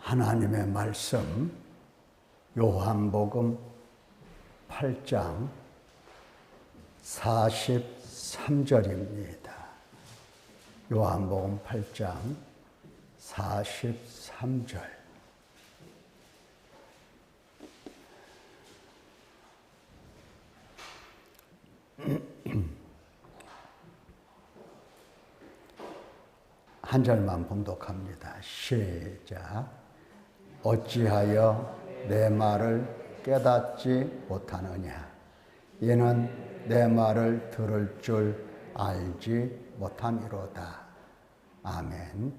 하나님의 말씀 요한복음 8장 43절입니다. 요한복음 8장 43절. 한 절만 봉독합니다. 시작. 어찌하여 내 말을 깨닫지 못하느냐? 이는 내 말을 들을 줄 알지 못함이로다. 아멘.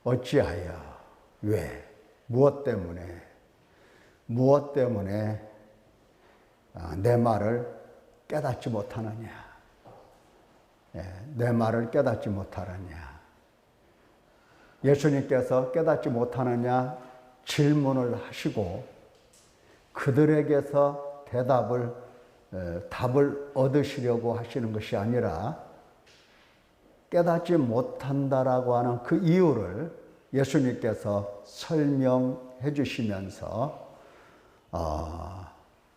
어찌하여, 왜, 무엇 때문에 내 말을 깨닫지 못하느냐? 내 말을 깨닫지 못하느냐? 예수님께서 깨닫지 못하느냐 질문을 하시고 그들에게서 답을 얻으시려고 하시는 것이 아니라 깨닫지 못한다라고 하는 그 이유를 예수님께서 설명해 주시면서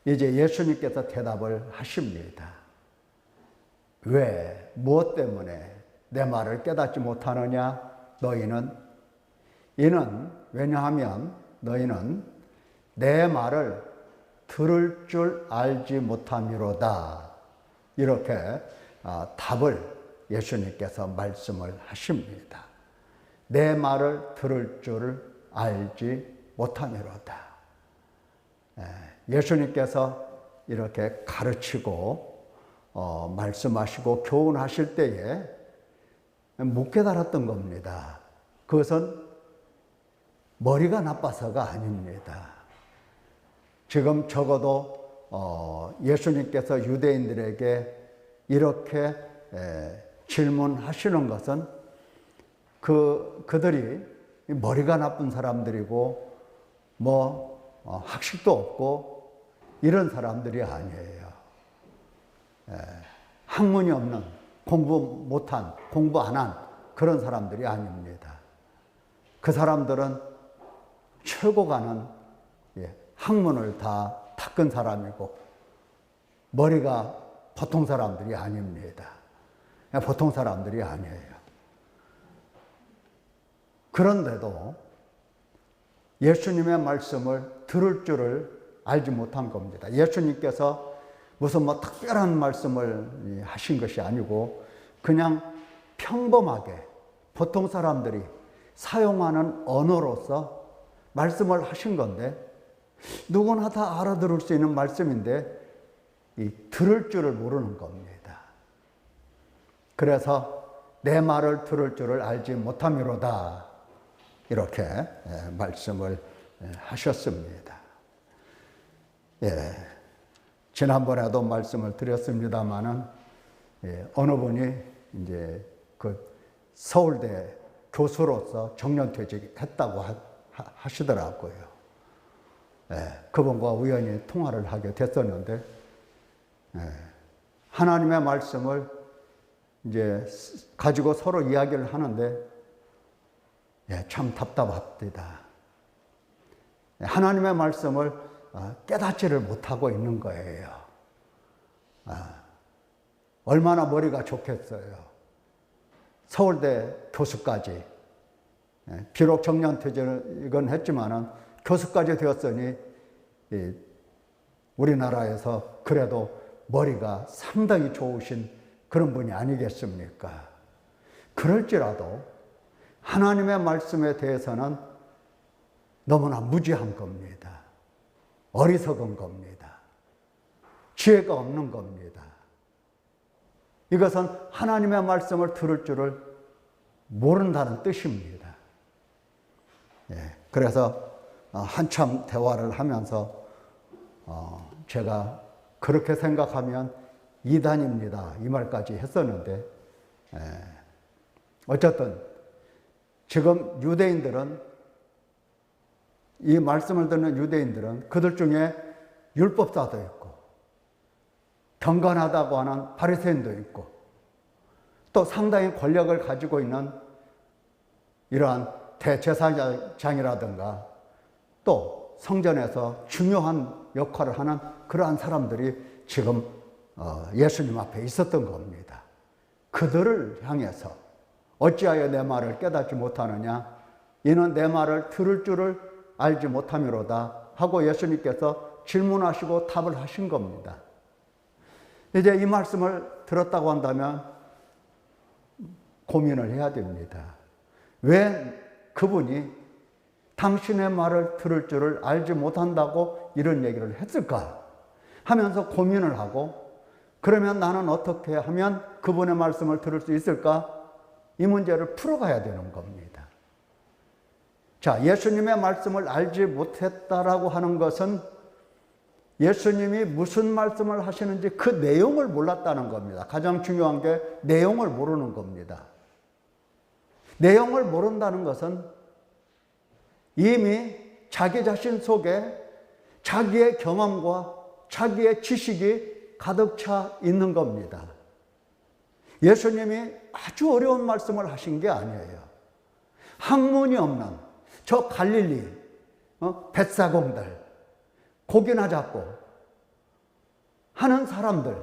이제 예수님께서 대답을 하십니다. 왜, 무엇 때문에 내 말을 깨닫지 못하느냐? 이는 왜냐하면 너희는 내 말을 들을 줄 알지 못함이로다. 이렇게 답을 예수님께서 말씀을 하십니다. 내 말을 들을 줄 알지 못함이로다. 예수님께서 이렇게 가르치고 말씀하시고 교훈하실 때에 못 깨달았던 겁니다. 그것은 머리가 나빠서가 아닙니다. 지금 적어도 예수님께서 유대인들에게 이렇게 질문하시는 것은 그들이 머리가 나쁜 사람들이고 학식도 없고 이런 사람들이 아니에요. 학문이 없는, 공부 못한, 공부 안 한 그런 사람들이 아닙니다. 그 사람들은 최고 가는 학문을 다 닦은 사람이고 머리가 보통 사람들이 아닙니다. 보통 사람들이 아니에요. 그런데도 예수님의 말씀을 들을 줄을 알지 못한 겁니다. 예수님께서 무슨 특별한 말씀을 하신 것이 아니고 그냥 평범하게 보통 사람들이 사용하는 언어로서 말씀을 하신 건데 누구나 다 알아들을 수 있는 말씀인데 들을 줄을 모르는 겁니다. 그래서 내 말을 들을 줄을 알지 못함이로다. 이렇게 말씀을 하셨습니다. 지난번에도 말씀을 드렸습니다마는 어느 분이 이제 그 서울대 교수로서 정년퇴직했다고 하시더라고요. 그분과 우연히 통화를 하게 됐었는데 하나님의 말씀을 이제 가지고 서로 이야기를 하는데 참 답답합니다. 하나님의 말씀을 깨닫지를 못하고 있는 거예요. 얼마나 머리가 좋겠어요. 서울대 교수까지, 비록 정년퇴직은 했지만은 교수까지 되었으니 우리나라에서 그래도 머리가 상당히 좋으신 그런 분이 아니겠습니까? 그럴지라도 하나님의 말씀에 대해서는 너무나 무지한 겁니다. 어리석은 겁니다. 지혜가 없는 겁니다. 이것은 하나님의 말씀을 들을 줄을 모른다는 뜻입니다. 그래서 한참 대화를 하면서 제가 그렇게 생각하면 이단입니다. 이 말까지 했었는데 어쨌든 지금 유대인들은 이 말씀을 듣는 유대인들은 그들 중에 율법사도 있고 경건하다고 하는 바리새인도 있고 또 상당히 권력을 가지고 있는 이러한 대제사장이라든가 또 성전에서 중요한 역할을 하는 그러한 사람들이 지금 예수님 앞에 있었던 겁니다. 그들을 향해서 어찌하여 내 말을 깨닫지 못하느냐? 이는 내 말을 들을 줄을 알지 못함이로다 하고 예수님께서 질문하시고 답을 하신 겁니다. 이제 이 말씀을 들었다고 한다면 고민을 해야 됩니다. 왜 그분이 당신의 말을 들을 줄을 알지 못한다고 이런 얘기를 했을까 하면서 고민을 하고, 그러면 나는 어떻게 하면 그분의 말씀을 들을 수 있을까? 이 문제를 풀어가야 되는 겁니다. 자, 예수님의 말씀을 알지 못했다라고 하는 것은 예수님이 무슨 말씀을 하시는지 그 내용을 몰랐다는 겁니다. 가장 중요한 게 내용을 모르는 겁니다. 내용을 모른다는 것은 이미 자기 자신 속에 자기의 경험과 자기의 지식이 가득 차 있는 겁니다. 예수님이 아주 어려운 말씀을 하신 게 아니에요. 학문이 없는 저 갈릴리 뱃사공들, 고기나 잡고 하는 사람들,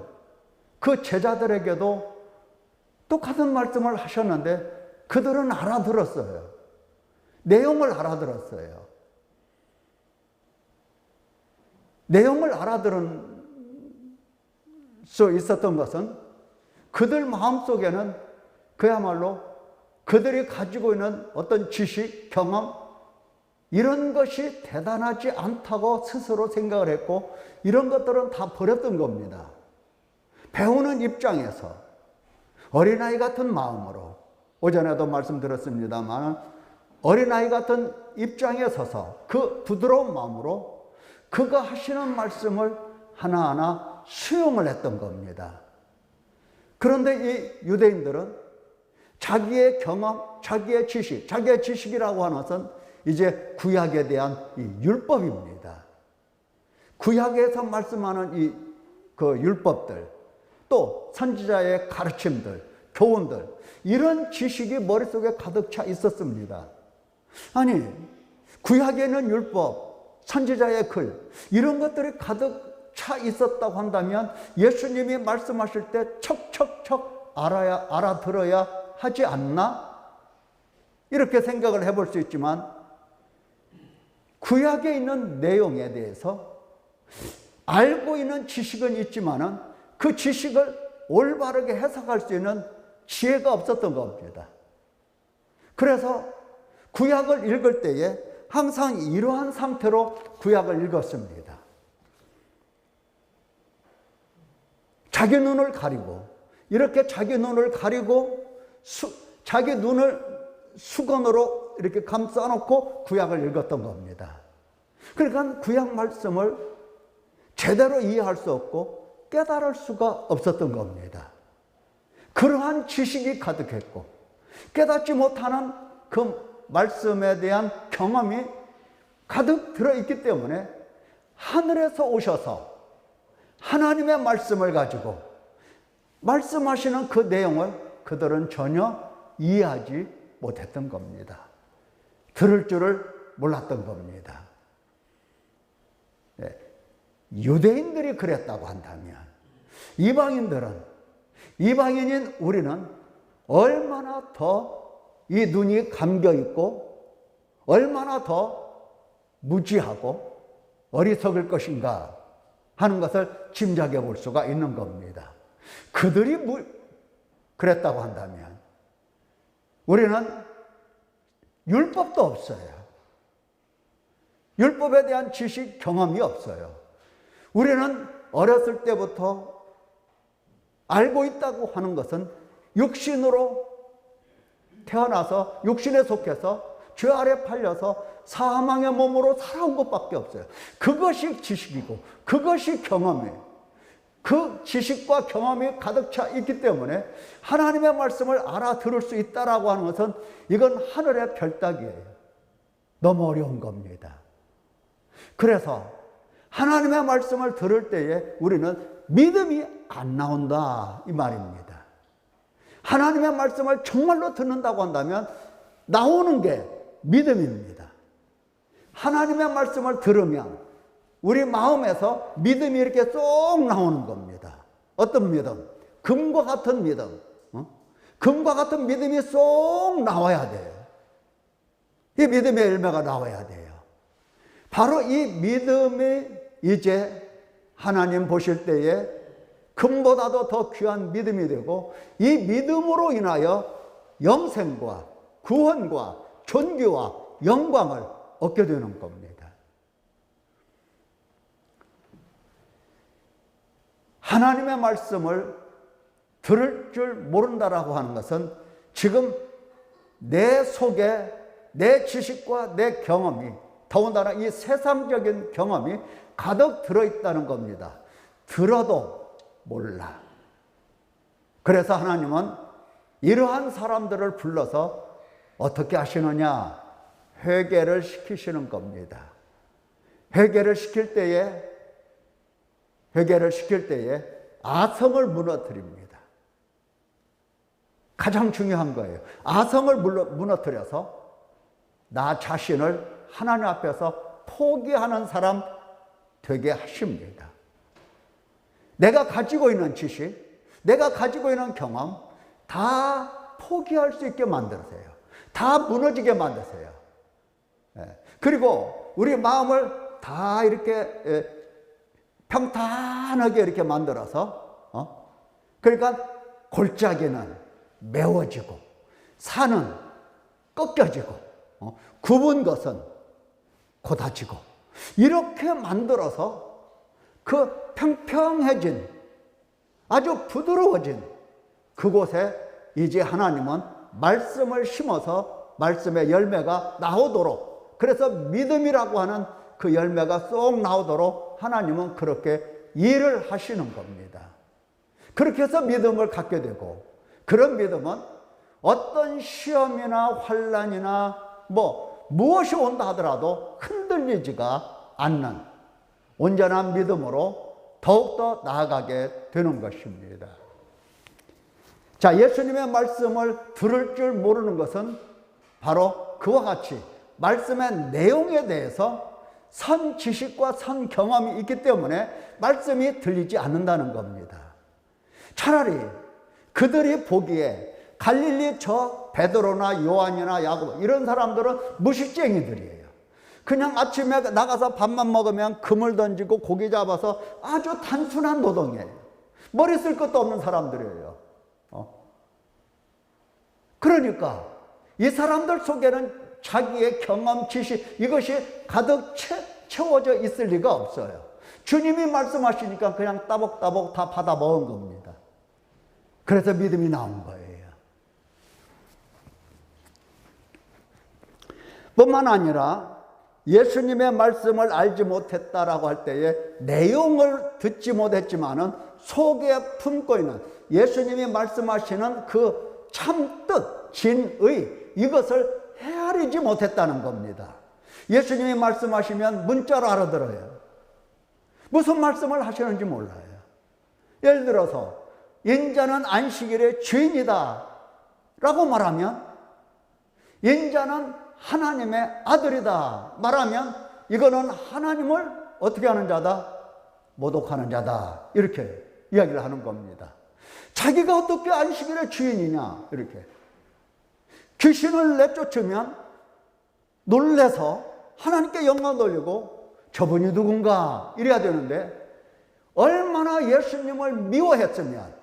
그 제자들에게도 똑같은 말씀을 하셨는데 그들은 알아들었어요. 내용을 알아들었어요. 내용을 알아들은 수 있었던 것은 그들 마음속에는 그야말로 그들이 가지고 있는 어떤 지식, 경험, 이런 것이 대단하지 않다고 스스로 생각을 했고, 이런 것들은 다 버렸던 겁니다. 배우는 입장에서 어린아이 같은 마음으로, 오전에도 말씀드렸습니다만 어린아이 같은 입장에 서서 그 부드러운 마음으로 그가 하시는 말씀을 하나하나 수용을 했던 겁니다. 그런데 이 유대인들은 자기의 경험, 자기의 지식, 자기의 지식이라고 하는 것은 이제 구약에 대한 이 율법입니다. 구약에서 말씀하는 그 율법들, 또 선지자의 가르침들, 교훈들, 이런 지식이 머릿속에 가득 차 있었습니다. 아니, 구약에는 율법, 선지자의 글, 이런 것들이 가득 차 있었다고 한다면 예수님이 말씀하실 때 척척척 알아들어야 하지 않나? 이렇게 생각을 해볼 수 있지만, 구약에 있는 내용에 대해서 알고 있는 지식은 있지만은 그 지식을 올바르게 해석할 수 있는 지혜가 없었던 겁니다. 그래서 구약을 읽을 때에 항상 이러한 상태로 구약을 읽었습니다. 자기 눈을 가리고, 이렇게 자기 눈을 가리고 자기 눈을 수건으로 이렇게 감싸놓고 구약을 읽었던 겁니다. 그러니까 구약 말씀을 제대로 이해할 수 없고 깨달을 수가 없었던 겁니다. 그러한 지식이 가득했고 깨닫지 못하는 그 말씀에 대한 경험이 가득 들어있기 때문에 하늘에서 오셔서 하나님의 말씀을 가지고 말씀하시는 그 내용을 그들은 전혀 이해하지 못했던 겁니다. 들을 줄을 몰랐던 겁니다. 네. 유대인들이 그랬다고 한다면 이방인인 우리는 얼마나 더 이 눈이 감겨 있고 얼마나 더 무지하고 어리석을 것인가 하는 것을 짐작해 볼 수가 있는 겁니다. 그들이 그랬다고 한다면 우리는 율법도 없어요. 율법에 대한 지식, 경험이 없어요. 우리는 어렸을 때부터 알고 있다고 하는 것은 육신으로 태어나서 육신에 속해서 죄 아래 팔려서 사망의 몸으로 살아온 것밖에 없어요. 그것이 지식이고 그것이 경험이에요. 그 지식과 경험이 가득 차 있기 때문에 하나님의 말씀을 알아들을 수 있다라고 하는 것은 이건 하늘의 별따기예요. 너무 어려운 겁니다. 그래서 하나님의 말씀을 들을 때에 우리는 믿음이 안 나온다 이 말입니다. 하나님의 말씀을 정말로 듣는다고 한다면 나오는 게 믿음입니다. 하나님의 말씀을 들으면 우리 마음에서 믿음이 이렇게 쏙 나오는 겁니다. 어떤 믿음? 금과 같은 믿음. 금과 같은 믿음이 쏙 나와야 돼요. 이 믿음의 열매가 나와야 돼요. 바로 이 믿음이 이제 하나님 보실 때에 금보다도 더 귀한 믿음이 되고, 이 믿음으로 인하여 영생과 구원과 존귀와 영광을 얻게 되는 겁니다. 하나님의 말씀을 들을 줄 모른다라고 하는 것은 지금 내 속에 내 지식과 내 경험이, 더군다나 이 세상적인 경험이 가득 들어있다는 겁니다. 들어도 몰라. 그래서 하나님은 이러한 사람들을 불러서 어떻게 하시느냐? 회개를 시키시는 겁니다. 회개를 시킬 때에 아성을 무너뜨립니다. 가장 중요한 거예요. 아성을 무너뜨려서 나 자신을 하나님 앞에서 포기하는 사람 되게 하십니다. 내가 가지고 있는 지식, 내가 가지고 있는 경험 다 포기할 수 있게 만들으세요. 다 무너지게 만드세요. 그리고 우리 마음을 다 이렇게 평탄하게 이렇게 만들어서, 그러니까 골짜기는 메워지고 산은 꺾여지고 굽은 것은 곧아지고, 이렇게 만들어서 그 평평해진, 아주 부드러워진 그곳에 이제 하나님은 말씀을 심어서 말씀의 열매가 나오도록, 그래서 믿음이라고 하는 그 열매가 쏙 나오도록 하나님은 그렇게 일을 하시는 겁니다. 그렇게 해서 믿음을 갖게 되고, 그런 믿음은 어떤 시험이나 환난이나 무엇이 온다 하더라도 흔들리지가 않는 온전한 믿음으로 더욱더 나아가게 되는 것입니다. 자, 예수님의 말씀을 들을 줄 모르는 것은 바로 그와 같이 말씀의 내용에 대해서 선 지식과 선 경험이 있기 때문에 말씀이 들리지 않는다는 겁니다. 차라리 그들이 보기에 갈릴리 저 베드로나 요한이나 야고보 이런 사람들은 무식쟁이들이에요. 그냥 아침에 나가서 밥만 먹으면 그물 던지고 고기 잡아서 아주 단순한 노동이에요. 머리 쓸 것도 없는 사람들이에요. 그러니까 이 사람들 속에는 자기의 경험, 지식 이것이 가득 채워져 있을 리가 없어요. 주님이 말씀하시니까 그냥 따복따복 다 받아 먹은 겁니다. 그래서 믿음이 나온 거예요. 뿐만 아니라 예수님의 말씀을 알지 못했다라고 할 때에 내용을 듣지 못했지만은 속에 품고 있는 예수님이 말씀하시는 그 참뜻, 진의 이것을 헤아리지 못했다는 겁니다. 예수님이 말씀하시면 문자로 알아들어요. 무슨 말씀을 하시는지 몰라요. 예를 들어서 인자는 안식일의 주인이다 라고 말하면, 인자는 하나님의 아들이다 말하면 이거는 하나님을 어떻게 하는 자다? 모독하는 자다, 이렇게 이야기를 하는 겁니다. 자기가 어떻게 안식일의 주인이냐, 이렇게 귀신을 내쫓으면 놀래서 하나님께 영광 돌리고 저분이 누군가 이래야 되는데, 얼마나 예수님을 미워했으면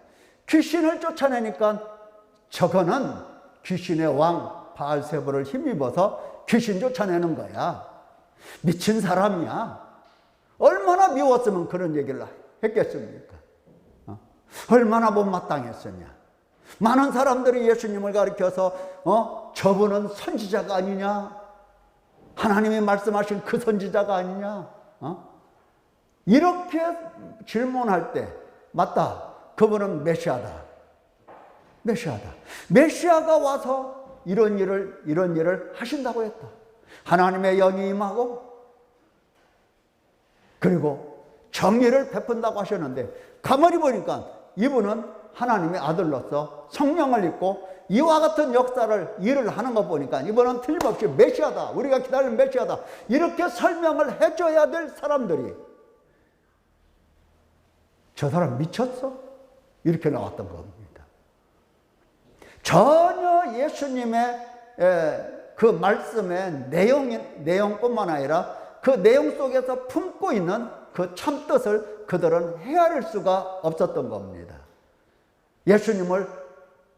귀신을 쫓아내니까 저거는 귀신의 왕 바알세불을 힘입어서 귀신 쫓아내는 거야, 미친 사람이야. 얼마나 미웠으면 그런 얘기를 했겠습니까? 얼마나 못마땅했으냐. 많은 사람들이 예수님을 가리켜서 저분은 선지자가 아니냐, 하나님이 말씀하신 그 선지자가 아니냐, 이렇게 질문할 때 맞다, 그분은 메시아다. 메시아가 와서 이런 일을 하신다고 했다. 하나님의 영이 임하고 그리고 정의를 베푼다고 하셨는데, 가만히 보니까 이분은 하나님의 아들로서 성령을 입고 이와 같은 역사를 일을 하는 거 보니까 이번은 틀림없이 메시아다, 우리가 기다리는 메시아다, 이렇게 설명을 해줘야 될 사람들이 저 사람 미쳤어? 이렇게 나왔던 겁니다. 전혀 예수님의 그 말씀의 내용뿐만 아니라 그 내용 속에서 품고 있는 그 참뜻을 그들은 헤아릴 수가 없었던 겁니다. 예수님을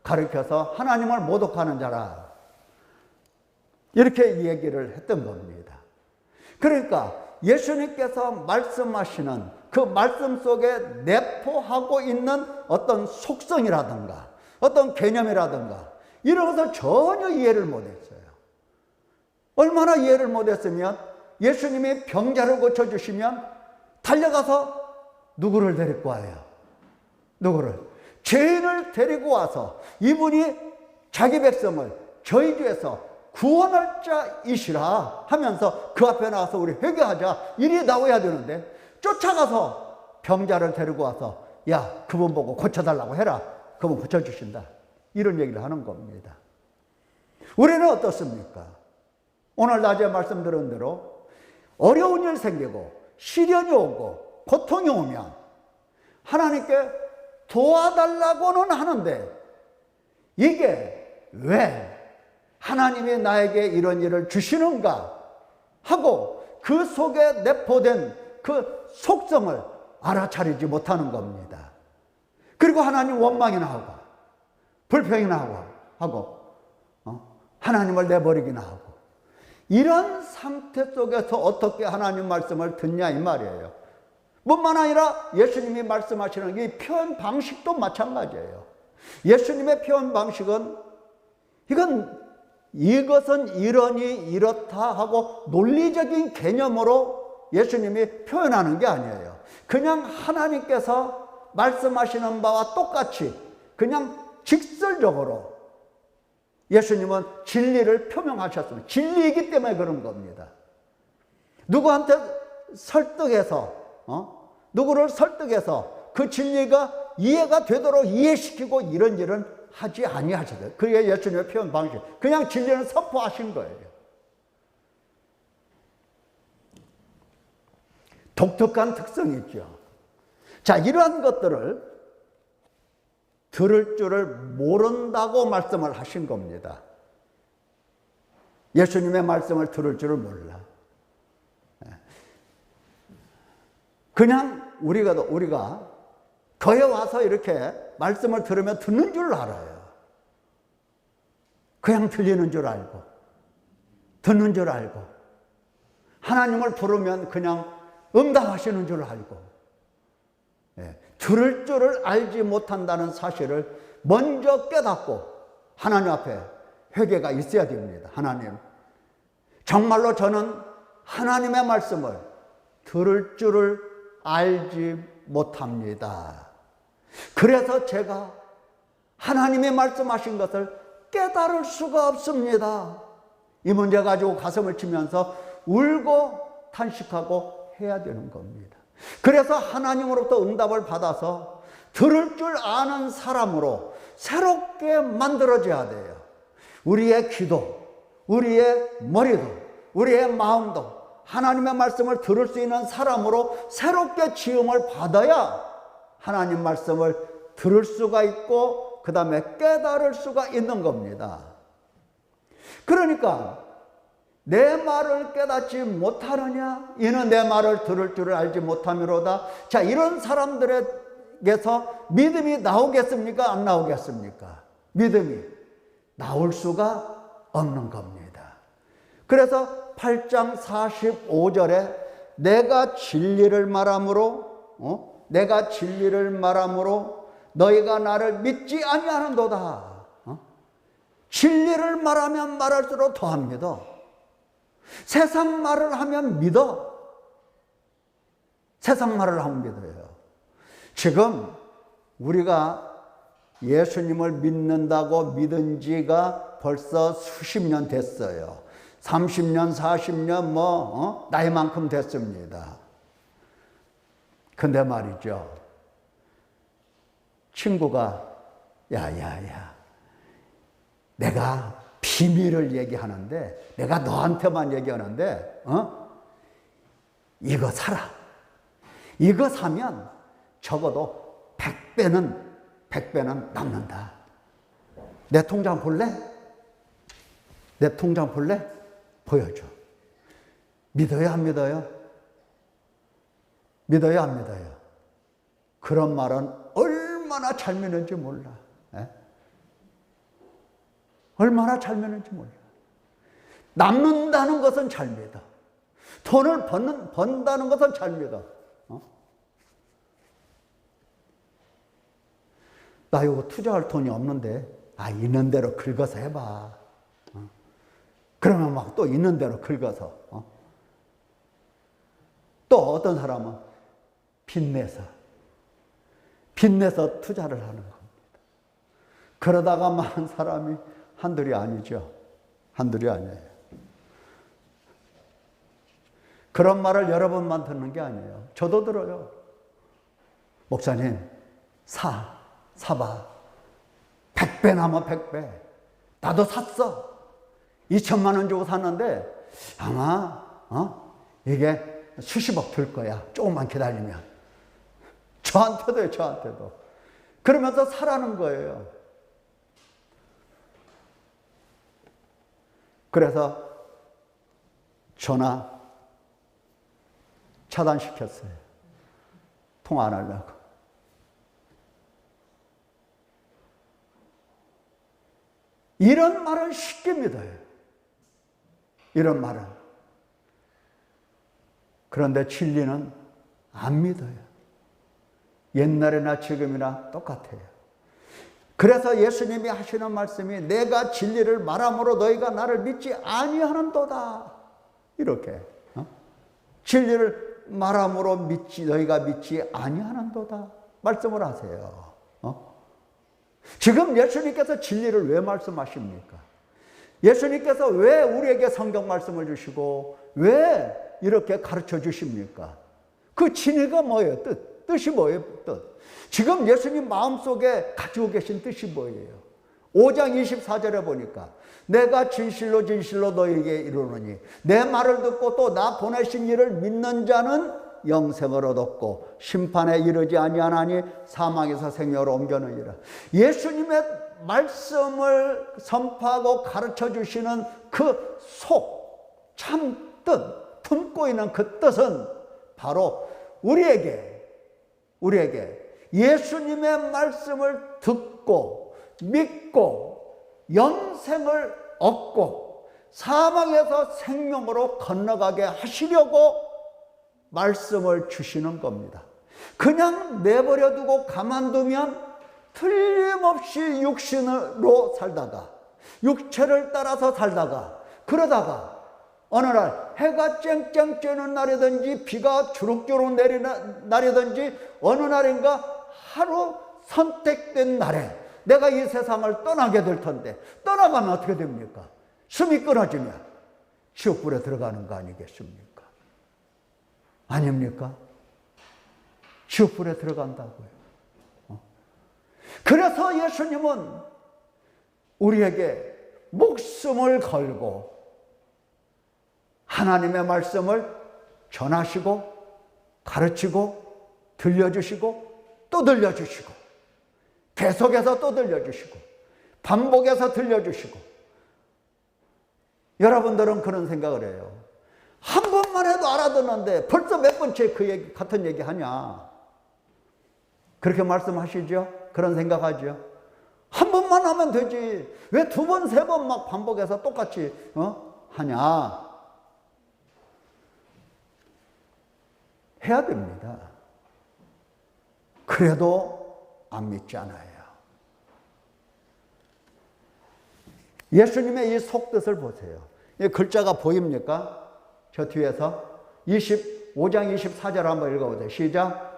가리켜서 하나님을 모독하는 자라, 이렇게 얘기를 했던 겁니다. 그러니까 예수님께서 말씀하시는 그 말씀 속에 내포하고 있는 어떤 속성이라든가 어떤 개념이라든가 이런 것을 전혀 이해를 못했어요. 얼마나 이해를 못했으면 예수님이 병자를 고쳐주시면 달려가서 누구를 데리고 와요? 누구를? 죄인을 데리고 와서 이분이 자기 백성을 저희 죄에서 구원할 자이시라 하면서 그 앞에 나와서 우리 회개하자, 이리 나와야 되는데 쫓아가서 병자를 데리고 와서 야, 그분 보고 고쳐달라고 해라, 그분 고쳐주신다, 이런 얘기를 하는 겁니다. 우리는 어떻습니까? 오늘 낮에 말씀드린 대로 어려운 일 생기고 시련이 오고 고통이 오면 하나님께 도와달라고는 하는데 이게 왜 하나님이 나에게 이런 일을 주시는가 하고 그 속에 내포된 그 속성을 알아차리지 못하는 겁니다. 그리고 하나님 원망이나 하고 불평이나 하고 하나님을 내버리기나 하고, 이런 상태 속에서 어떻게 하나님 말씀을 듣냐 이 말이에요. 뿐만 아니라 예수님이 말씀하시는 이 표현 방식도 마찬가지예요. 예수님의 표현 방식은 이것은 이러니 이렇다 하고 논리적인 개념으로 예수님이 표현하는 게 아니에요. 그냥 하나님께서 말씀하시는 바와 똑같이 그냥 직설적으로 예수님은 진리를 표명하셨습니다. 진리이기 때문에 그런 겁니다. 누구한테 설득해서 누구를 설득해서 그 진리가 이해가 되도록 이해시키고 이런 일은 하지 아니하시더라. 그게 예수님의 표현 방식. 그냥 진리는 선포하신 거예요. 독특한 특성이 있죠. 자, 이러한 것들을 들을 줄을 모른다고 말씀을 하신 겁니다. 예수님의 말씀을 들을 줄을 몰라. 그냥 우리가 거에 와서 이렇게 말씀을 들으면 듣는 줄 알아요. 그냥 들리는 줄 알고 듣는 줄 알고 하나님을 부르면 그냥 응답하시는 줄 알고, 들을 줄을 알지 못한다는 사실을 먼저 깨닫고 하나님 앞에 회개가 있어야 됩니다. 하나님, 정말로 저는 하나님의 말씀을 들을 줄을 알지 못합니다. 그래서 제가 하나님이 말씀하신 것을 깨달을 수가 없습니다. 이 문제 가지고 가슴을 치면서 울고 탄식하고 해야 되는 겁니다. 그래서 하나님으로부터 응답을 받아서 들을 줄 아는 사람으로 새롭게 만들어져야 돼요. 우리의 귀도, 우리의 머리도, 우리의 마음도 하나님의 말씀을 들을 수 있는 사람으로 새롭게 지음을 받아야 하나님 말씀을 들을 수가 있고 그 다음에 깨달을 수가 있는 겁니다. 그러니까 내 말을 깨닫지 못하느냐? 이는 내 말을 들을 줄을 알지 못함이로다. 자, 이런 사람들에게서 믿음이 나오겠습니까? 안 나오겠습니까? 믿음이 나올 수가 없는 겁니다. 그래서 8장 45절에 내가 진리를 말함으로 너희가 나를 믿지 아니하는도다. 진리를 말하면 말할수록 더합니다. 세상 말을 하면 믿어. 세상 말을 하면 믿어요. 지금 우리가 예수님을 믿는다고 믿은 지가 벌써 수십 년 됐어요. 30년, 40년 나이만큼 됐습니다. 근데 말이죠. 친구가 야야야 내가 비밀을 얘기하는데, 내가 너한테만 얘기하는데, 이거 사라. 이거 사면 적어도 100배는 남는다. 내 통장 볼래? 내 통장 볼래? 보여줘. 믿어요, 안 믿어요? 믿어요, 안 믿어요? 그런 말은 얼마나 잘 믿는지 몰라. 에? 얼마나 잘 믿는지 몰라. 남는다는 것은 잘 믿어. 돈을 번다는 것은 잘 믿어. 나 이거 투자할 돈이 없는데, 있는 대로 긁어서 해봐. 그러면 막 또 있는 대로 긁어서. 또 어떤 사람은 빚내서 투자를 하는 겁니다. 그러다가 많은 사람이 한둘이 아니죠. 한둘이 아니에요. 그런 말을 여러 번만 듣는 게 아니에요. 저도 들어요. 목사님, 사봐. 100배 남아, 100배. 나도 샀어. 2천만 원 주고 샀는데 아마 이게 수십억 들 거야. 조금만 기다리면. 저한테도. 그러면서 사라는 거예요. 그래서 전화 차단시켰어요. 통화 안 하려고. 이런 말은 쉽게 믿어요. 이런 말은. 그런데 진리는 안 믿어요. 옛날이나 지금이나 똑같아요. 그래서 예수님이 하시는 말씀이 내가 진리를 말함으로 너희가 나를 믿지 아니하는도다. 이렇게. 진리를 말함으로 너희가 믿지 아니하는도다. 말씀을 하세요. 지금 예수님께서 진리를 왜 말씀하십니까? 예수님께서 왜 우리에게 성경 말씀을 주시고 왜 이렇게 가르쳐 주십니까? 그 진리가 뭐예요? 뜻이 뭐예요? 뜻. 지금 예수님 마음속에 가지고 계신 뜻이 뭐예요? 5장 24절에 보니까 내가 진실로 너희에게 이르노니 내 말을 듣고 또 나 보내신 이를 믿는 자는 영생을 얻었고 심판에 이르지 아니하나니 사망에서 생명으로 옮겨느니라. 예수님의 말씀을 선포하고 가르쳐 주시는 그 참 뜻, 품고 있는 그 뜻은 바로 우리에게 예수님의 말씀을 듣고 믿고 영생을 얻고 사망에서 생명으로 건너가게 하시려고 말씀을 주시는 겁니다. 그냥 내버려 두고 가만두면 틀림없이 육신으로 살다가 육체를 따라서 살다가 그러다가 어느 날 해가 쨍쨍 쬐는 날이든지 비가 주룩주룩 내리는 날이든지 어느 날인가 하루 선택된 날에 내가 이 세상을 떠나게 될 텐데 떠나가면 어떻게 됩니까? 숨이 끊어지면 지옥불에 들어가는 거 아니겠습니까? 아닙니까? 지옥불에 들어간다고요. 그래서 예수님은 우리에게 목숨을 걸고 하나님의 말씀을 전하시고 가르치고 들려주시고 또 들려주시고 계속해서 또 들려주시고 반복해서 들려주시고 여러분들은 그런 생각을 해요. 한 번만 해도 알아듣는데 벌써 몇 번째 그 얘기, 같은 얘기 하냐. 그렇게 말씀하시죠? 그런 생각하죠? 한 번만 하면 되지. 왜 두 번, 세 번 막 반복해서 똑같이 하냐. 해야 됩니다. 그래도 안 믿잖아요. 예수님의 이 속뜻을 보세요. 이 글자가 보입니까? 저 뒤에서 5장 24절 한번 읽어보세요. 시작.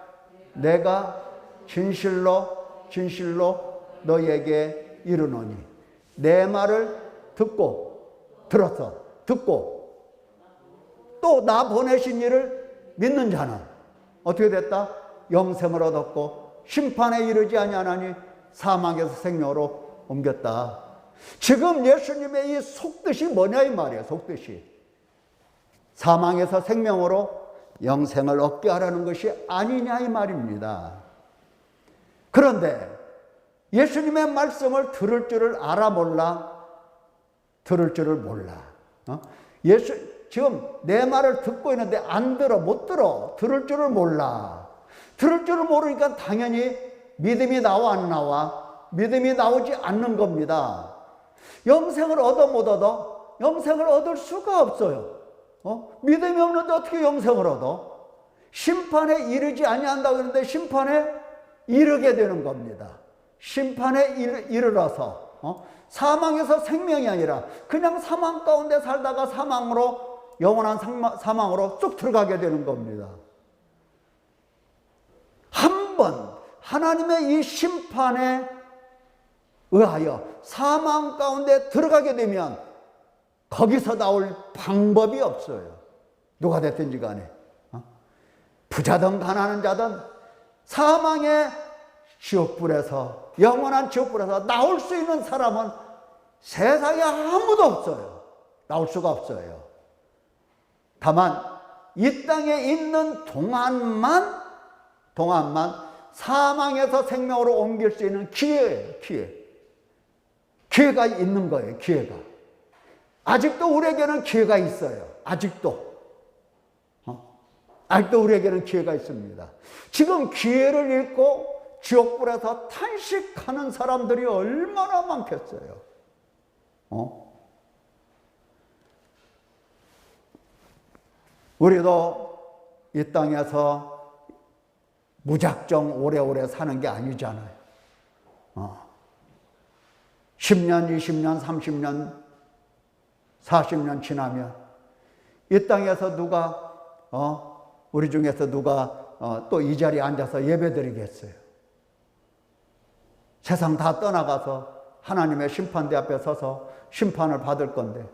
내가 진실로 너희에게 이르노니 내 말을 들었어. 듣고 또 나 보내신 이를 믿는 자는 어떻게 됐다? 영생을 얻었고 심판에 이르지 아니하나니 사망에서 생명으로 옮겼다. 지금 예수님의 이 속뜻이 뭐냐 이 말이에요. 속뜻이 사망에서 생명으로 영생을 얻게 하라는 것이 아니냐 이 말입니다. 그런데 예수님의 말씀을 들을 줄을 알아 몰라? 들을 줄을 몰라. 지금 내 말을 듣고 있는데 안 들어, 못 들어. 들을 줄을 몰라. 들을 줄을 모르니까 당연히 믿음이 나와 안 나와? 믿음이 나오지 않는 겁니다. 영생을 얻어 못 얻어? 영생을 얻을 수가 없어요. 믿음이 없는데 어떻게 영생을 얻어? 심판에 이르지 아니한다고 그러는데 심판에 이르게 되는 겁니다. 심판에 이르러서 사망에서 생명이 아니라 그냥 사망 가운데 살다가 사망으로, 영원한 사망으로 쭉 들어가게 되는 겁니다. 한번 하나님의 이 심판에 의하여 사망 가운데 들어가게 되면 거기서 나올 방법이 없어요. 누가 됐든지 간에. 부자든 가난한 자든 사망의 지옥불에서, 영원한 지옥불에서 나올 수 있는 사람은 세상에 아무도 없어요. 나올 수가 없어요. 다만 이 땅에 있는 동안만 사망에서 생명으로 옮길 수 있는 기회예요. 기회가 있는 거예요. 기회가. 아직도 우리에게는 기회가 있어요. 아직도 우리에게는 기회가 있습니다. 지금 기회를 잃고 지옥불에서 탄식하는 사람들이 얼마나 많겠어요. 우리도 이 땅에서 무작정 오래오래 사는 게 아니잖아요. 10년, 20년, 30년, 40년 지나면 이 땅에서 누가 우리 중에서 누가 또 이 자리에 앉아서 예배드리겠어요? 세상 다 떠나가서 하나님의 심판대 앞에 서서 심판을 받을 건데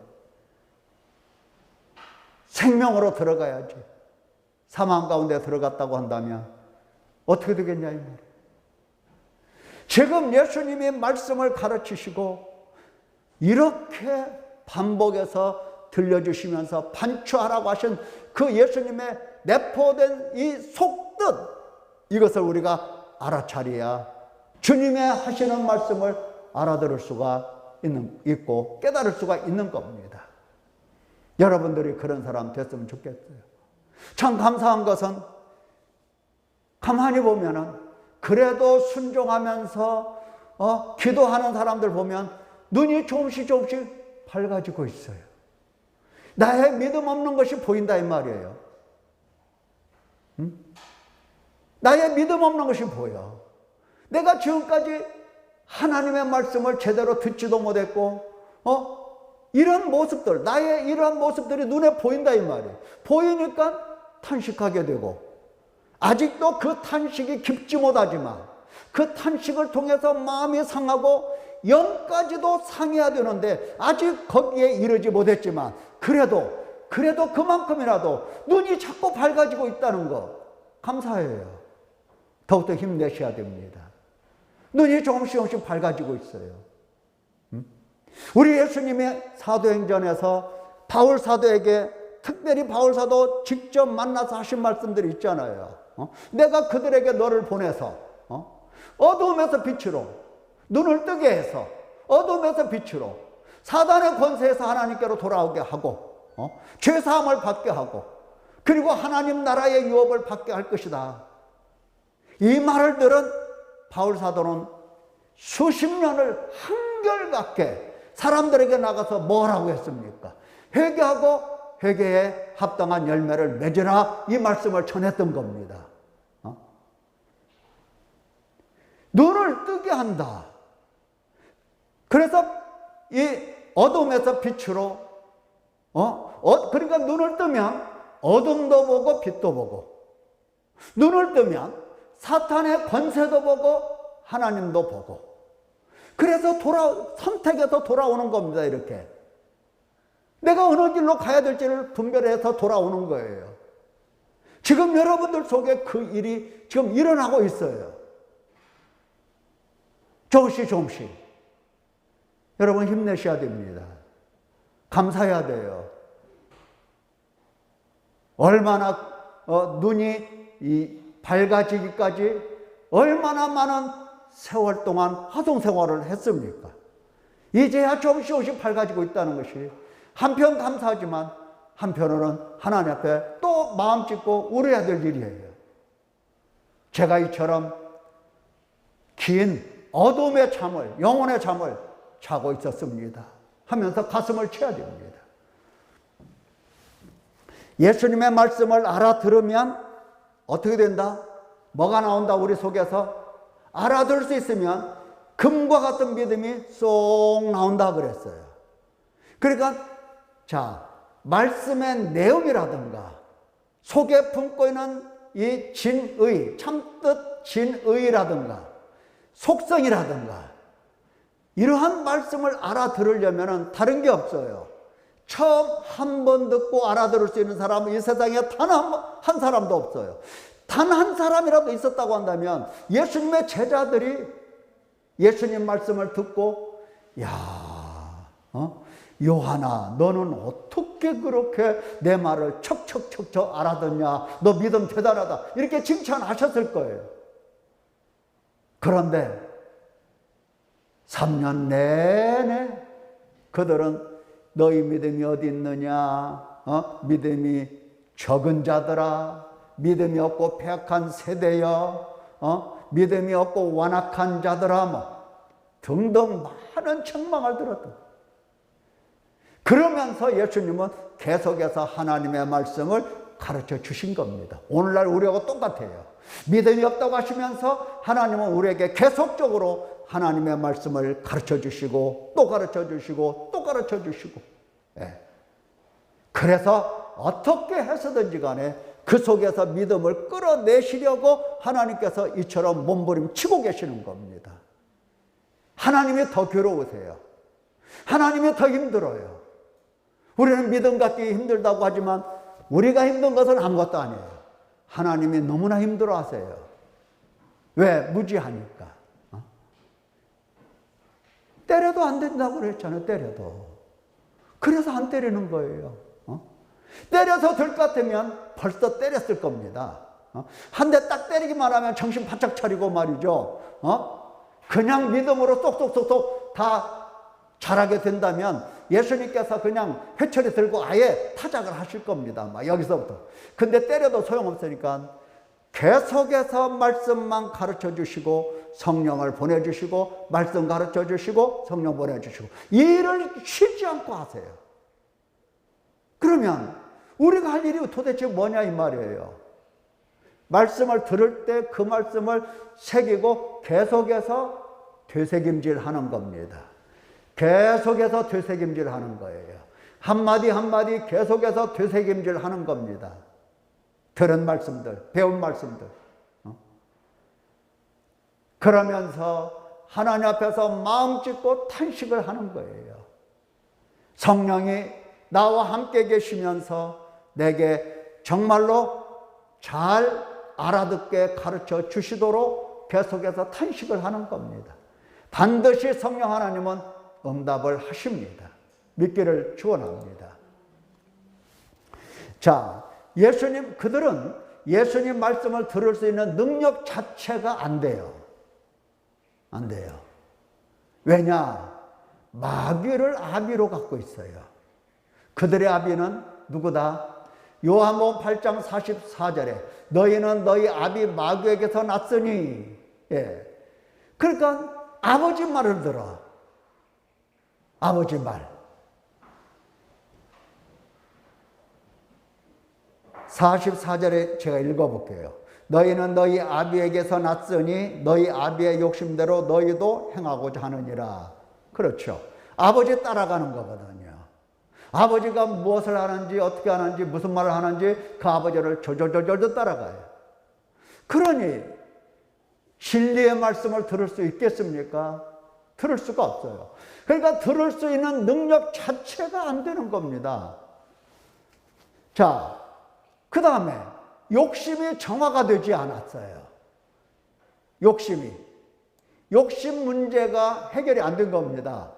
생명으로 들어가야지. 사망 가운데 들어갔다고 한다면 어떻게 되겠냐 이 말이에요. 지금 예수님이 말씀을 가르치시고 이렇게 반복해서 들려주시면서 반추하라고 하신 그 예수님의 내포된 이 속뜻, 이것을 우리가 알아차려야 주님의 하시는 말씀을 알아들을 수가 있고 깨달을 수가 있는 겁니다. 여러분들이 그런 사람 됐으면 좋겠어요. 참 감사한 것은 가만히 보면은 그래도 순종하면서 기도하는 사람들 보면 눈이 조금씩 밝아지고 있어요. 나의 믿음 없는 것이 보인다 이 말이에요. 나의 믿음 없는 것이 보여. 내가 지금까지 하나님의 말씀을 제대로 듣지도 못했고 이런 모습들, 나의 이러한 모습들이 눈에 보인다 이 말이에요. 보이니까 탄식하게 되고 아직도 그 탄식이 깊지 못하지만 그 탄식을 통해서 마음이 상하고 영까지도 상해야 되는데 아직 거기에 이르지 못했지만 그래도 그만큼이라도 눈이 자꾸 밝아지고 있다는 거 감사해요. 더욱더 힘내셔야 됩니다. 눈이 조금씩 밝아지고 있어요. 우리 예수님의 사도행전에서 바울 사도에게 특별히 바울 사도 직접 만나서 하신 말씀들이 있잖아요. 내가 그들에게 너를 보내서 어두움에서 빛으로 눈을 뜨게 해서 어두움에서 빛으로 사단의 권세에서 하나님께로 돌아오게 하고 죄사함을 받게 하고 그리고 하나님 나라의 유업을 받게 할 것이다. 이 말을 들은 바울 사도는 수십 년을 한결같게 사람들에게 나가서 뭐라고 했습니까? 회개하고 회개에 합당한 열매를 맺으라, 이 말씀을 전했던 겁니다. 눈을 뜨게 한다. 그래서 이 어둠에서 빛으로 그러니까 눈을 뜨면 어둠도 보고 빛도 보고, 눈을 뜨면 사탄의 권세도 보고 하나님도 보고, 그래서 선택해서 돌아오는 겁니다. 이렇게 내가 어느 길로 가야 될지를 분별해서 돌아오는 거예요. 지금 여러분들 속에 그 일이 지금 일어나고 있어요. 조금씩. 여러분 힘내셔야 됩니다. 감사해야 돼요. 얼마나 눈이 밝아지기까지 얼마나 많은 세월 동안 화동생활을 했습니까? 이제야 조금씩 밝아지고 있다는 것이 한편 감사하지만 한편으로는 하나님 앞에 또 마음 찢고 울어야 될 일이에요. 제가 이처럼 긴 어둠의 잠을, 영혼의 잠을 자고 있었습니다 하면서 가슴을 쳐야 됩니다. 예수님의 말씀을 알아들으면 어떻게 된다? 뭐가 나온다? 우리 속에서 알아들을 수 있으면 금과 같은 믿음이 쏙 나온다 그랬어요. 그러니까 자, 말씀의 내용이라든가 속에 품고 있는 이 진의, 참뜻 진의라든가 속성이라든가 이러한 말씀을 알아들으려면 다른 게 없어요. 처음 한 번 듣고 알아들을 수 있는 사람은 이 세상에 단 한 사람도 없어요. 단 한 사람이라도 있었다고 한다면 예수님의 제자들이 예수님 말씀을 듣고 요한아 너는 어떻게 그렇게 내 말을 척척척척 알아듣냐, 너 믿음 대단하다 이렇게 칭찬하셨을 거예요. 그런데 3년 내내 그들은 너희 믿음이 어디 있느냐, 믿음이 적은 자들아, 믿음이 없고 패악한 세대여, 믿음이 없고 완악한 자들아, 뭐 등등 많은 책망을 들었다. 그러면서 예수님은 계속해서 하나님의 말씀을 가르쳐 주신 겁니다. 오늘날 우리하고 똑같아요. 믿음이 없다고 하시면서 하나님은 우리에게 계속적으로 하나님의 말씀을 가르쳐 주시고 또 가르쳐 주시고 또 가르쳐 주시고, 그래서 어떻게 해서든지 간에 그 속에서 믿음을 끌어내시려고 하나님께서 이처럼 몸부림치고 계시는 겁니다. 하나님이 더 괴로우세요. 하나님이 더 힘들어요. 우리는 믿음 갖기 힘들다고 하지만 우리가 힘든 것은 아무것도 아니에요. 하나님이 너무나 힘들어 하세요. 왜? 무지하니까. 때려도 안 된다고 그랬잖아요. 때려도. 그래서 안 때리는 거예요. 때려서 될 것 같으면 벌써 때렸을 겁니다. 한 대 딱 때리기만 하면 정신 바짝 차리고 말이죠. 그냥 믿음으로 쏙쏙쏙쏙 다 잘하게 된다면 예수님께서 그냥 회초리 들고 아예 타작을 하실 겁니다. 막 여기서부터. 근데 때려도 소용없으니까 계속해서 말씀만 가르쳐 주시고 성령을 보내주시고 말씀 가르쳐 주시고 성령 보내주시고 이 일을 쉬지 않고 하세요. 그러면 우리가 할 일이 도대체 뭐냐 이 말이에요. 말씀을 들을 때 그 말씀을 새기고 계속해서 되새김질 하는 겁니다. 계속해서 되새김질 하는 거예요. 한마디 한마디 계속해서 되새김질 하는 겁니다. 들은 말씀들, 배운 말씀들. 그러면서 하나님 앞에서 마음 찢고 탄식을 하는 거예요. 성령이 나와 함께 계시면서 내게 정말로 잘 알아듣게 가르쳐 주시도록 계속해서 탄식을 하는 겁니다. 반드시 성령 하나님은 응답을 하십니다. 믿기를 축원합니다. 자, 그들은 예수님 말씀을 들을 수 있는 능력 자체가 안 돼요. 안 돼요. 왜냐? 마귀를 아비로 갖고 있어요. 그들의 아비는 누구다? 요한복음 8장 44절에 너희는 너희 아비 마귀에게서 났으니, 그러니까 아버지 말을 들어. 아버지 말. 44절에 제가 읽어볼게요. 너희는 너희 아비에게서 났으니 너희 아비의 욕심대로 너희도 행하고자 하느니라. 그렇죠. 아버지 따라가는 거거든요. 아버지가 무엇을 하는지 어떻게 하는지 무슨 말을 하는지 그 아버지를 졸졸졸졸 따라가요. 그러니 진리의 말씀을 들을 수 있겠습니까? 들을 수가 없어요. 그러니까 들을 수 있는 능력 자체가 안 되는 겁니다. 자, 그 다음에 욕심이 정화가 되지 않았어요. 욕심 문제가 해결이 안 된 겁니다.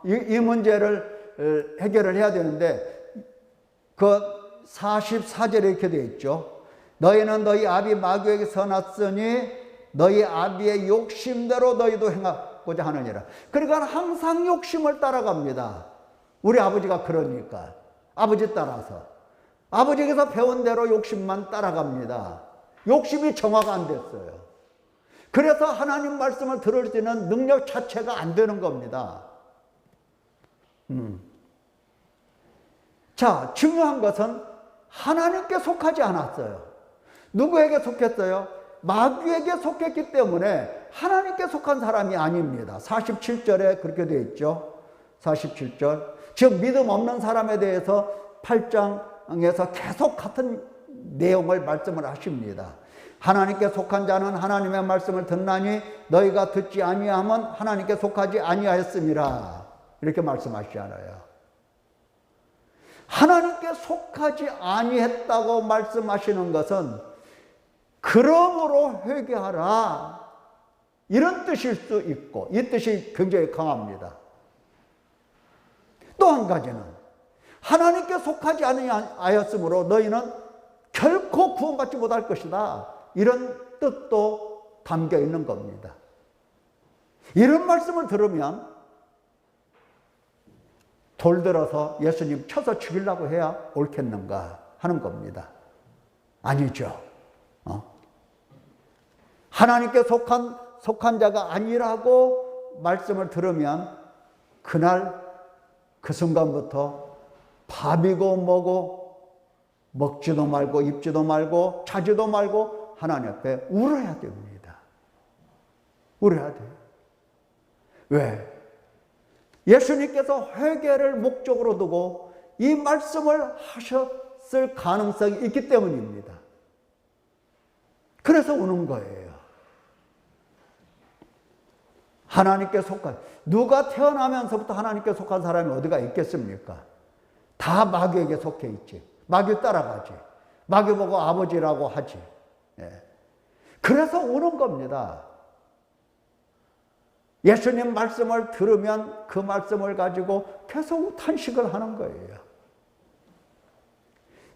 이 문제를 해결을 해야 되는데, 그 44절에 이렇게 되어 있죠. 너희는 너희 아비 마귀에게 선났으니 너희 아비의 욕심대로 너희도 행하고자 하느니라. 그러니까 항상 욕심을 따라갑니다. 우리 아버지가 그러니까. 아버지 따라서. 아버지에게서 배운 대로 욕심만 따라갑니다. 욕심이 정화가 안 됐어요. 그래서 하나님 말씀을 들을 수 있는 능력 자체가 안 되는 겁니다. 자, 중요한 것은 하나님께 속하지 않았어요. 누구에게 속했어요? 마귀에게 속했기 때문에 하나님께 속한 사람이 아닙니다. 47절에 그렇게 되어 있죠. 47절. 즉 믿음 없는 사람에 대해서 8장에서 계속 같은 내용을 말씀을 하십니다. 하나님께 속한 자는 하나님의 말씀을 듣나니 너희가 듣지 아니하면 하나님께 속하지 아니하였음이라. 이렇게 말씀하시잖아요. 하나님께 속하지 아니했다고 말씀하시는 것은 그러므로 회개하라, 이런 뜻일 수 있고, 이 뜻이 굉장히 강합니다. 또 한 가지는 하나님께 속하지 아니하였으므로 너희는 결코 구원받지 못할 것이다, 이런 뜻도 담겨 있는 겁니다. 이런 말씀을 들으면 돌들어서 예수님 쳐서 죽이려고 해야 옳겠는가 하는 겁니다. 아니죠. 하나님께 속한 자가 아니라고 말씀을 들으면 그날 그 순간부터 밥이고 뭐고 먹지도 말고 입지도 말고 자지도 말고 하나님 앞에 울어야 됩니다. 울어야 돼요. 왜? 예수님께서 회개를 목적으로 두고 이 말씀을 하셨을 가능성이 있기 때문입니다. 그래서 우는 거예요. 하나님께 속한, 누가 태어나면서부터 하나님께 속한 사람이 어디가 있겠습니까? 다 마귀에게 속해 있지. 마귀 따라가지. 마귀 보고 아버지라고 하지. 그래서 우는 겁니다. 예수님 말씀을 들으면 그 말씀을 가지고 계속 탄식을 하는 거예요.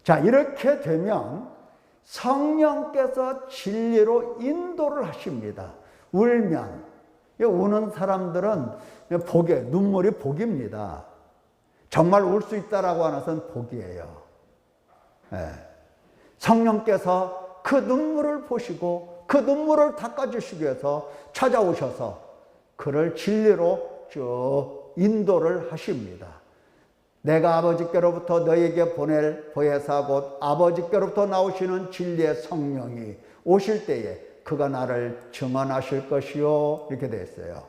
자, 이렇게 되면 성령께서 진리로 인도를 하십니다. 울면, 우는 사람들은 복에, 눈물이 복입니다. 정말 울 수 있다라고 하는 것은 복이에요. 성령께서 그 눈물을 보시고 그 눈물을 닦아주시기 위해서 찾아오셔서 그를 진리로 쭉 인도를 하십니다. 내가 아버지께로부터 너희에게 보낼 보혜사 곧 아버지께로부터 나오시는 진리의 성령이 오실 때에 그가 나를 증언하실 것이요, 이렇게 되어 있어요.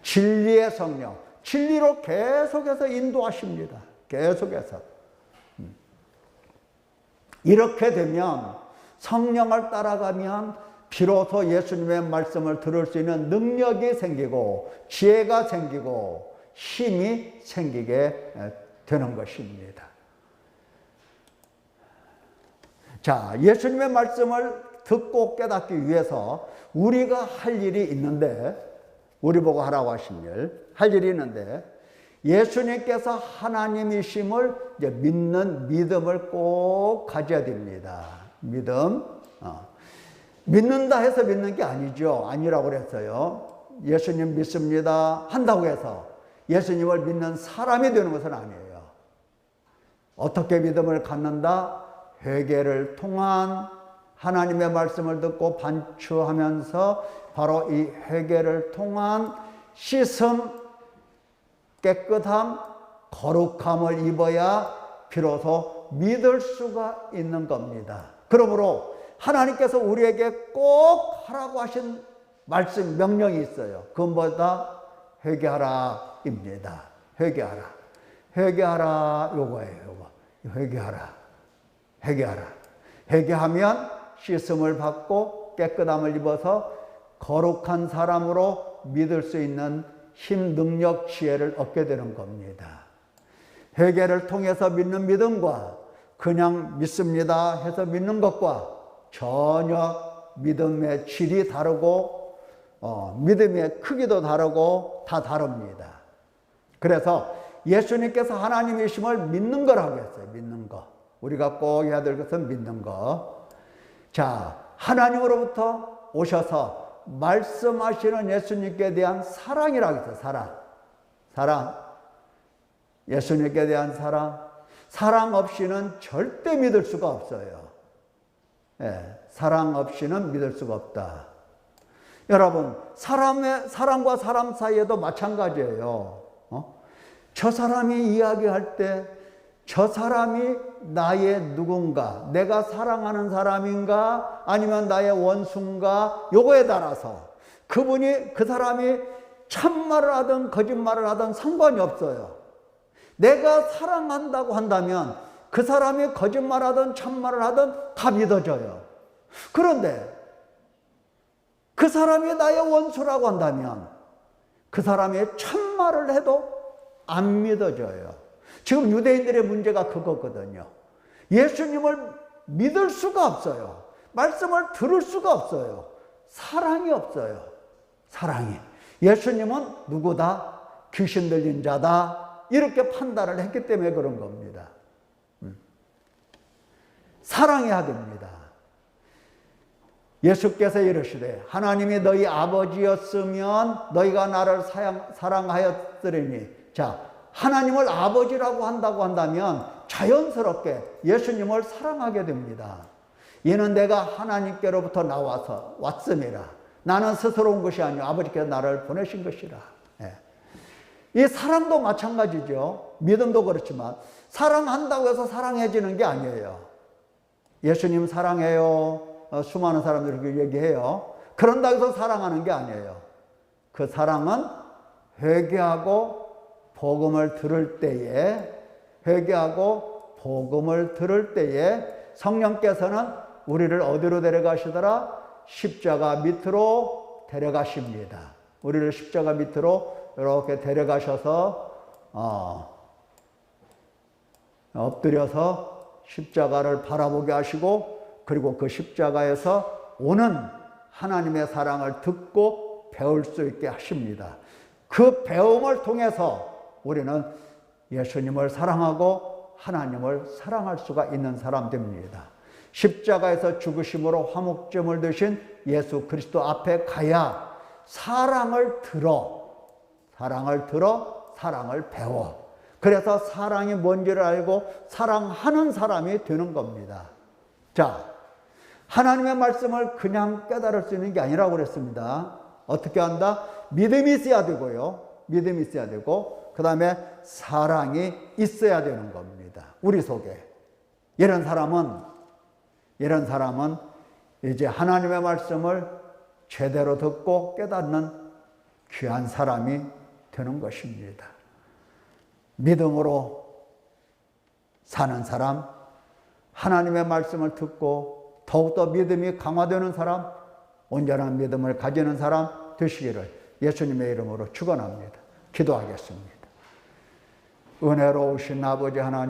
진리의 성령, 진리로 계속해서 인도하십니다. 계속해서. 이렇게 되면 성령을 따라가면 비로소 예수님의 말씀을 들을 수 있는 능력이 생기고 지혜가 생기고 힘이 생기게 되는 것입니다. 자, 예수님의 말씀을 듣고 깨닫기 위해서 우리가 할 일이 있는데, 우리 보고 하라고 하신 일, 할 일이 있는데, 예수님께서 하나님이심을 이제 믿는 믿음을 꼭 가져야 됩니다. 믿음. 믿는다 해서 믿는 게 아니죠. 아니라고 그랬어요. 예수님 믿습니다 한다고 해서 예수님을 믿는 사람이 되는 것은 아니에요. 어떻게 믿음을 갖는다? 회개를 통한 하나님의 말씀을 듣고 반추하면서 바로 이 회개를 통한 씻음, 깨끗함, 거룩함을 입어야 비로소 믿을 수가 있는 겁니다. 그러므로 하나님께서 우리에게 꼭 하라고 하신 말씀, 명령이 있어요. 그건 뭐다? 회개하라 입니다. 회개하라. 회개하라 요거예요. 요거. 회개하라. 회개하라. 회개하면 씻음을 받고 깨끗함을 입어서 거룩한 사람으로 믿을 수 있는 힘, 능력, 지혜를 얻게 되는 겁니다. 회개를 통해서 믿는 믿음과 그냥 믿습니다 해서 믿는 것과 전혀 믿음의 질이 다르고 믿음의 크기도 다르고 다 다릅니다. 그래서 예수님께서 하나님이심을 믿는 거라고 했어요. 믿는 거. 우리가 꼭 해야 될 것은 믿는 거. 자, 하나님으로부터 오셔서 말씀하시는 예수님께 대한 사랑이라고 했어요. 사랑. 예수님께 대한 사랑. 사랑 없이는 절대 믿을 수가 없어요. 사랑 없이는 믿을 수가 없다. 여러분, 사람과 사람 사이에도 마찬가지예요. 저 사람이 이야기할 때 저 사람이 나의 누군가, 내가 사랑하는 사람인가 아니면 나의 원수인가, 요거에 따라서 그 사람이 참말을 하든 거짓말을 하든 상관이 없어요. 내가 사랑한다고 한다면 그 사람이 거짓말하든 참말을 하든 다 믿어져요. 그런데 그 사람이 나의 원수라고 한다면 그 사람이 참말을 해도 안 믿어져요. 지금 유대인들의 문제가 그거거든요. 예수님을 믿을 수가 없어요. 말씀을 들을 수가 없어요. 사랑이 없어요. 사랑이. 예수님은 누구다? 귀신 들린 자다. 이렇게 판단을 했기 때문에 그런 겁니다. 사랑해야 됩니다. 예수께서 이르시되 하나님이 너희 아버지였으면 너희가 나를 사랑하였으리니. 자, 하나님을 아버지라고 한다고 한다면 자연스럽게 예수님을 사랑하게 됩니다. 이는 내가 하나님께로부터 나와서 왔음이라. 나는 스스로 온 것이 아니요 아버지께서 나를 보내신 것이라. 이 사랑도 마찬가지죠. 믿음도 그렇지만 사랑한다고 해서 사랑해지는 게 아니에요. 예수님 사랑해요. 수많은 사람들이 그렇게 얘기해요. 그런다고 해서 사랑하는 게 아니에요. 그 사랑은 회개하고 복음을 들을 때에 성령께서는 우리를 어디로 데려가시더라? 십자가 밑으로 데려가십니다. 우리를 십자가 밑으로 이렇게 데려가셔서 엎드려서 십자가를 바라보게 하시고, 그리고 그 십자가에서 오는 하나님의 사랑을 듣고 배울 수 있게 하십니다. 그 배움을 통해서 우리는 예수님을 사랑하고 하나님을 사랑할 수가 있는 사람들입니다. 십자가에서 죽으심으로 화목제물 되신 예수 그리스도 앞에 가야 사랑을 들어 사랑을 배워. 그래서 사랑이 뭔지를 알고 사랑하는 사람이 되는 겁니다. 자, 하나님의 말씀을 그냥 깨달을 수 있는 게 아니라고 그랬습니다. 어떻게 한다? 믿음이 있어야 되고요. 믿음이 있어야 되고, 그 다음에 사랑이 있어야 되는 겁니다. 우리 속에. 이런 사람은 이제 하나님의 말씀을 제대로 듣고 깨닫는 귀한 사람이 되는 것입니다. 믿음으로 사는 사람, 하나님의 말씀을 듣고 더욱더 믿음이 강화되는 사람, 온전한 믿음을 가지는 사람 되시기를 예수님의 이름으로 축원합니다. 기도하겠습니다. 은혜로우신 아버지 하나님,